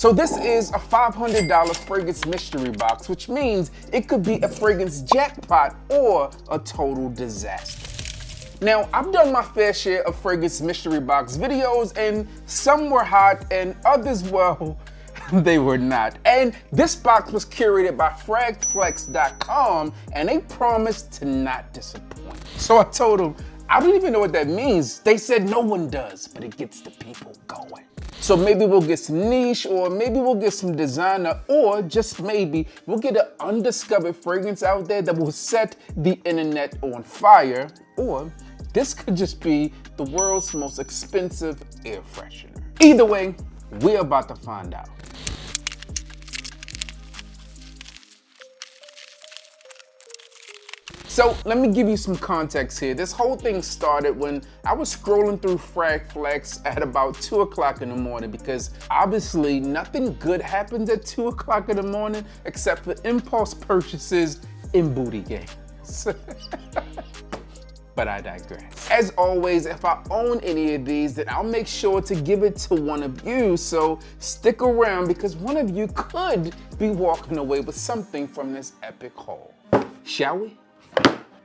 So this is a $500 fragrance mystery box, which means it could be a fragrance jackpot or a total disaster. Now, I've done my fair share of fragrance mystery box videos, and some were hot and others, well, they were not. And this box was curated by fragrflex.com, and they promised to not disappoint. So I told them, I don't even know what that means. They said no one does, but it gets the people going. So maybe we'll get some niche, or maybe we'll get some designer, or just maybe we'll get an undiscovered fragrance out there that will set the internet on fire, or this could just be the world's most expensive air freshener. Either way, we're about to find out. So let me give you some context here. This whole thing started when I was scrolling through fragrflex at about 2 o'clock in the morning, because obviously nothing good happens at 2 o'clock in the morning except for impulse purchases and booty games. But I digress. As always, if I own any of these, then I'll make sure to give it to one of you. So stick around, because one of you could be walking away with something from this epic haul. Shall we?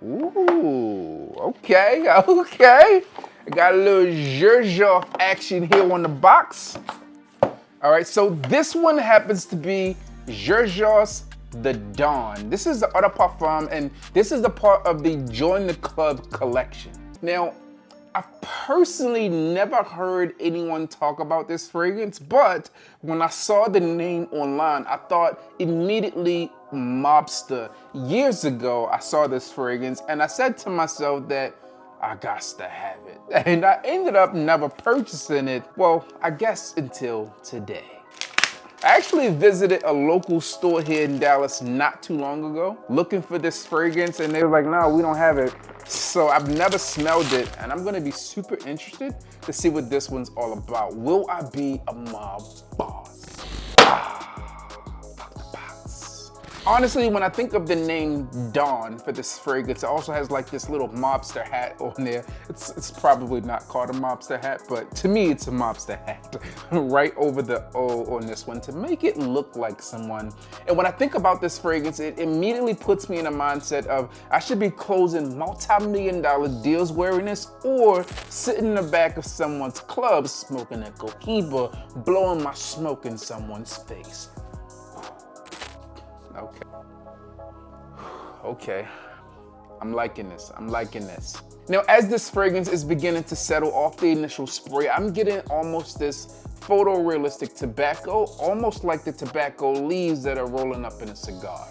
Ooh, okay. I got a little zhuzh action here on the box. All right, so this one happens to be Zhuzh the Dawn. This is the Eau de Parfum, and this is the part of the Join the Club collection. Now, I've personally never heard anyone talk about this fragrance, but when I saw the name online, I thought immediately Mobster. Years ago, I saw this fragrance, and I said to myself that I got to have it. And I ended up never purchasing it, well, I guess until today. I actually visited a local store here in Dallas not too long ago looking for this fragrance, and they were like, no, we don't have it. So I've never smelled it, and I'm gonna be super interested to see what this one's all about. Will I be a mob boss? Fuck the box. Honestly, when I think of the name Dawn for this fragrance, it also has like this little mobster hat on there. It's probably not called a mobster hat, but to me, it's a mobster hat right over the O on this one to make it look like someone. And when I think about this fragrance, it immediately puts me in a mindset of I should be closing multi-million-dollar deals wearing this, or sitting in the back of someone's club smoking a cohiba, blowing my smoke in someone's face. Okay, I'm liking this. Now, as this fragrance is beginning to settle off the initial spray, I'm getting almost this photorealistic tobacco, almost like the tobacco leaves that are rolling up in a cigar.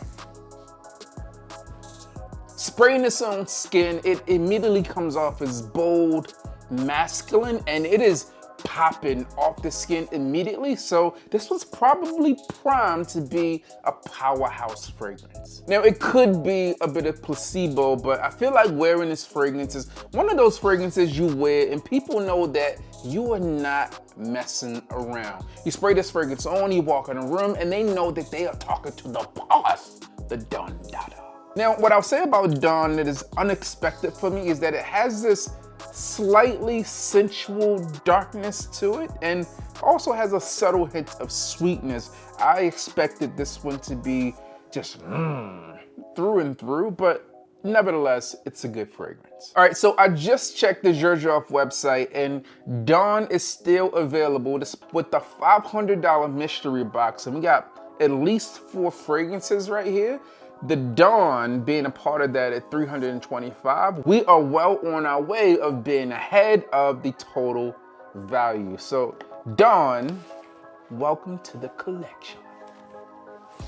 Spraying this on skin, it immediately comes off as bold, masculine, and it is popping off the skin immediately. So this was probably primed to be a powerhouse fragrance. Now, it could be a bit of placebo, but I feel like wearing this fragrance is one of those fragrances you wear and people know that you are not messing around. You spray this fragrance on, you walk in a room, and they know that they are talking to the boss, the Don Dada. Now, what I'll say about Dawn that is unexpected for me is that it has this slightly sensual darkness to it, and also has a subtle hint of sweetness. I expected this one to be just through and through, but nevertheless, it's a good fragrance. All right, so I just checked the Zhuzh website, and Dawn is still available with the $500 mystery box, and we got at least 4 fragrances right here. The Dawn being a part of that at $325. We are well on our way of being ahead of the total value. So Dawn, welcome to the collection.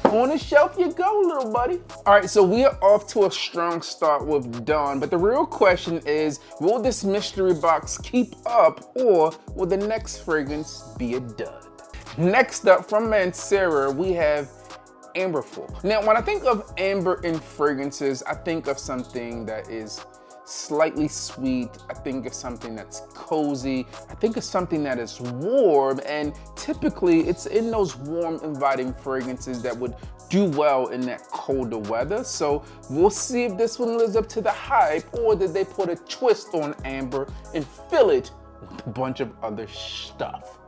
On the shelf you go, little buddy. All right, so we are off to a strong start with Dawn, but the real question is, will this mystery box keep up, or will the next fragrance be a dud? Next up from Mancera, we have Amberful. Now, when I think of amber in fragrances, I think of something that is slightly sweet. I think of something that's cozy. I think of something that is warm, and typically it's in those warm, inviting fragrances that would do well in that colder weather. So we'll see if this one lives up to the hype, or did they put a twist on amber and fill it with a bunch of other stuff.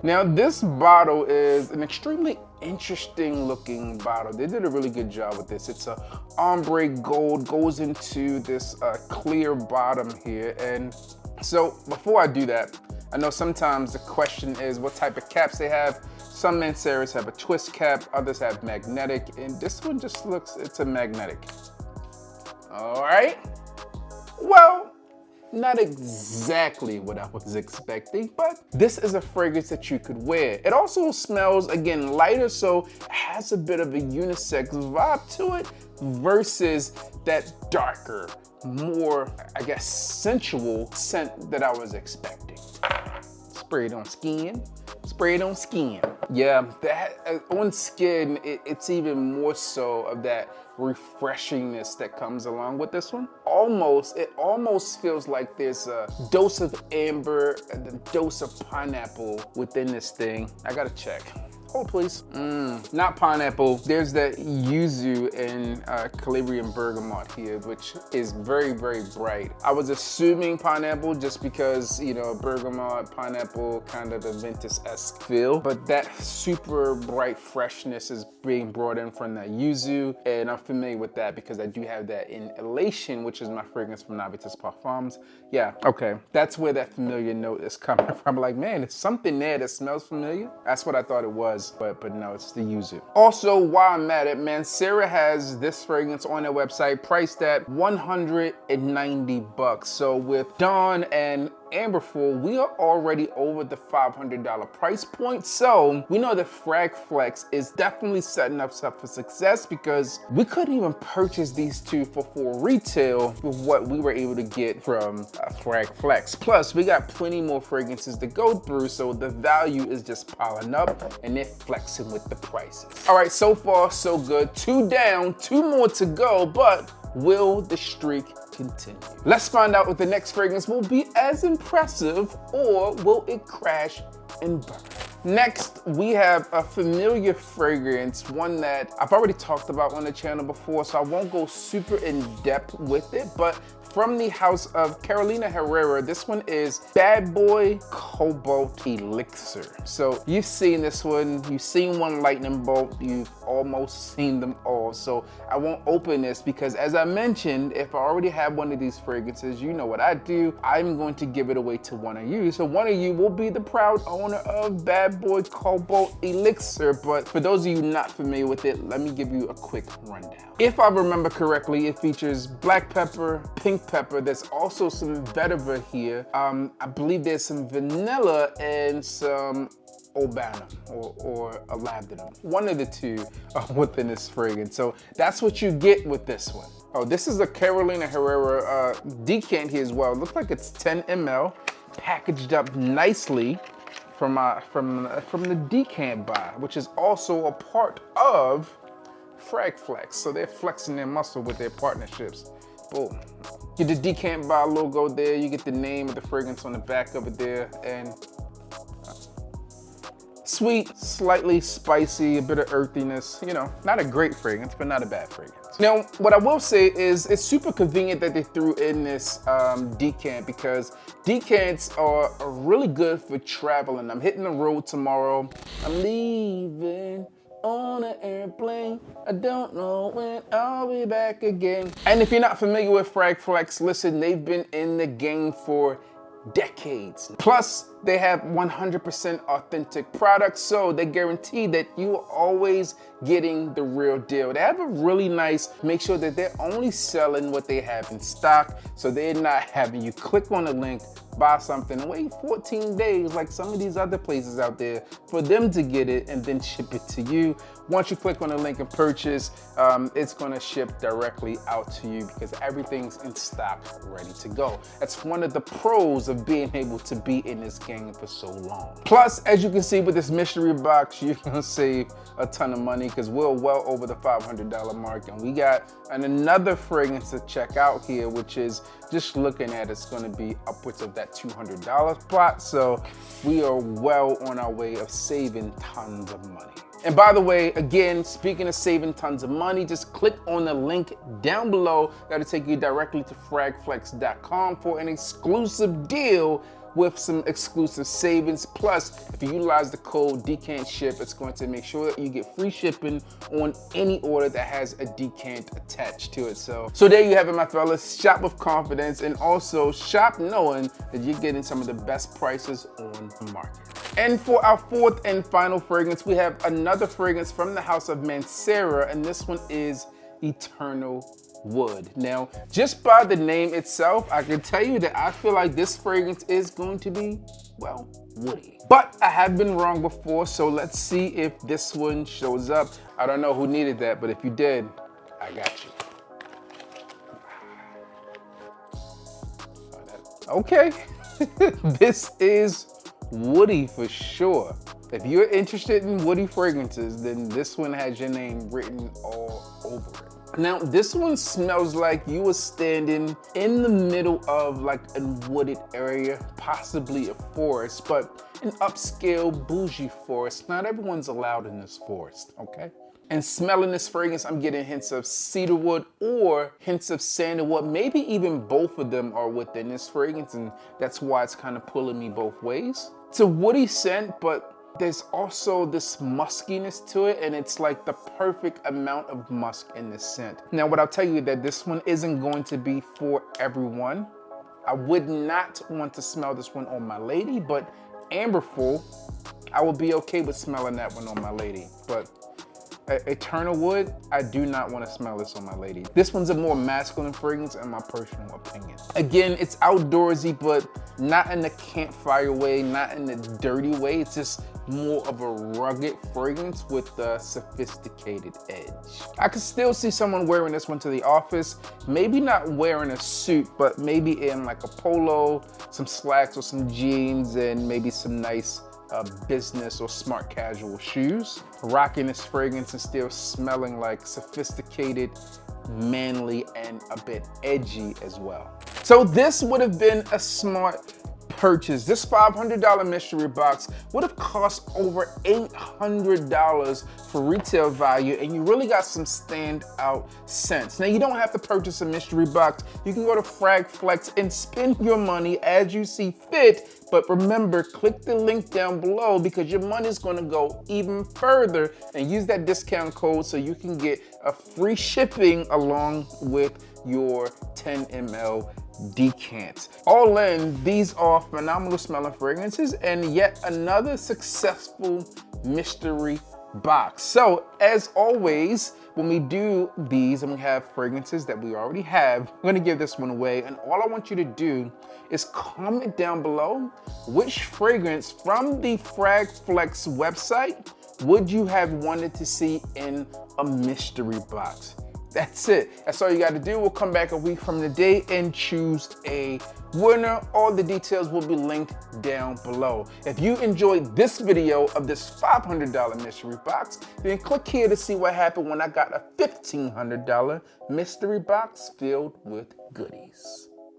Now this bottle is an extremely interesting looking bottle. They did a really good job with this. It's a ombre gold, goes into this clear bottom here. And so before I do that, I know sometimes the question is what type of caps they have. Some Manceras have a twist cap, others have magnetic, and this one just looks, it's a magnetic. All right, well, not exactly what I was expecting, but this is a fragrance that you could wear. It also smells, again, lighter, so it has a bit of a unisex vibe to it versus that darker, more, I guess, sensual scent that I was expecting. Spray it on skin, spray it on skin. Yeah, that on skin, it's even more so of that refreshingness that comes along with this one. It almost feels like there's a dose of amber and a dose of pineapple within this thing. I gotta check. Hold please. Not pineapple. There's that yuzu and Calabrian bergamot here, which is very, very bright. I was assuming pineapple just because, you know, bergamot, pineapple, kind of the Ventus-esque feel, but that super bright freshness is being brought in from that yuzu, and I'm familiar with that because I do have that in Elation, which is my fragrance from Initio Parfums. Yeah, okay. That's where that familiar note is coming from. Like, man, it's something there that smells familiar. That's what I thought it was. But no, it's the yuzu. Also, while I'm at it, Mancera has this fragrance on their website priced at $190. So with Dawn and Amberful, we are already over the $500 price point. So we know that fragrflex is definitely setting us up for success because we couldn't even purchase these two for full retail with what we were able to get from fragrflex. Plus, we got plenty more fragrances to go through, so the value is just piling up and they're flexing with the prices. All right, so far so good. 2 down, 2 more to go, but will the streak continue? Let's find out if the next fragrance will be as impressive or will it crash and burn. Next, we have a familiar fragrance, one that I've already talked about on the channel before, so I won't go super in depth with it, but from the house of Carolina Herrera, this one is Bad Boy Cobalt Elixir. So you've seen this one, you've seen one lightning bolt, you've almost seen them all. So I won't open this because, as I mentioned, if I already have one of these fragrances, you know what I do. I'm going to give it away to one of you. So one of you will be the proud owner of Bad Boy Cobalt Elixir. But for those of you not familiar with it, let me give you a quick rundown. If I remember correctly, it features black pepper, pink pepper. There's also some vetiver here. I believe there's some vanilla and some Obana or a labdanum. One of the two within this fragrance. So that's what you get with this one. Oh, this is a Carolina Herrera decant here as well. It looks like it's 10 ml, packaged up nicely from the decant buy, which is also a part of fragrflex. So they're flexing their muscle with their partnerships. Boom. Get the decant buy logo there. You get the name of the fragrance on the back of it there, and sweet, slightly spicy, a bit of earthiness. You know, not a great fragrance, but not a bad fragrance. Now, what I will say is it's super convenient that they threw in this decant, because decants are really good for traveling. I'm hitting the road tomorrow. I'm leaving on an airplane. I don't know when I'll be back again. And if you're not familiar with fragrflex, listen, they've been in the game for decades. Plus, they have 100% authentic products, so they guarantee that you are always getting the real deal. They have a really nice, make sure that they're only selling what they have in stock, so they're not having you click on a link, buy something, wait 14 days like some of these other places out there for them to get it and then ship it to you. Once you click on the link and purchase, it's gonna ship directly out to you because everything's in stock, ready to go. That's one of the pros of being able to be in this game for so long. Plus, as you can see with this mystery box, you're gonna save a ton of money because we're well over the $500 mark, and we got another fragrance to check out here, which is, just looking at it's gonna be upwards of that $200 plot. So we are well on our way of saving tons of money. And by the way, again, speaking of saving tons of money, just click on the link down below. That'll take you directly to fragrflex.com for an exclusive deal with some exclusive savings. Plus, if you utilize the code DCNTSHIP, it's going to make sure that you get free shipping on any order that has a decant attached to it. So there you have it, my fellas. Shop with confidence, and also shop knowing that you're getting some of the best prices on the market. And for our fourth and final fragrance, we have another fragrance from the house of Mancera, and this one is Eternal Wood. Now, just by the name itself, I can tell you that I feel like this fragrance is going to be, well, woody. But I have been wrong before, so let's see if this one shows up. I don't know who needed that, but if you did, I got you. Okay, this is woody for sure. If you're interested in woody fragrances, then this one has your name written all over it. Now, this one smells like you were standing in the middle of like a wooded area, possibly a forest, but an upscale bougie forest. Not everyone's allowed in this forest, okay? And smelling this fragrance, I'm getting hints of cedarwood or hints of sandalwood. Maybe even both of them are within this fragrance, and that's why it's kind of pulling me both ways. It's a woody scent, but there's also this muskiness to it, and it's like the perfect amount of musk in this scent. Now, what I'll tell you that this one isn't going to be for everyone. I would not want to smell this one on my lady, but amberful, I would be okay with smelling that one on my lady. But Eternal Wood, I do not want to smell this on my lady. This one's a more masculine fragrance in my personal opinion. Again, it's outdoorsy, but not in the campfire way, not in the dirty way. It's just more of a rugged fragrance with a sophisticated edge. I could still see someone wearing this one to the office, maybe not wearing a suit, but maybe in like a polo, some slacks or some jeans, and maybe some nice business or smart casual shoes. Rocking this fragrance and still smelling like sophisticated, manly, and a bit edgy as well. So this would have been a smart purchase. This $500 mystery box would have cost over $800 for retail value, and you really got some standout scents. Now, you don't have to purchase a mystery box. You can go to fragrflex and spend your money as you see fit, but remember, click the link down below because your money is going to go even further, and use that discount code so you can get a free shipping along with your 10 ml decant. All in, these are phenomenal smelling fragrances and yet another successful mystery box. So as always, when we do these and we have fragrances that we already have, we're gonna give this one away, and all I want you to do is comment down below which fragrance from the fragrflex website would you have wanted to see in a mystery box. That's it. That's all you got to do. We'll come back a week from today and choose a winner. All the details will be linked down below. If you enjoyed this video of this $500 mystery box, then click here to see what happened when I got a $1,500 mystery box filled with goodies.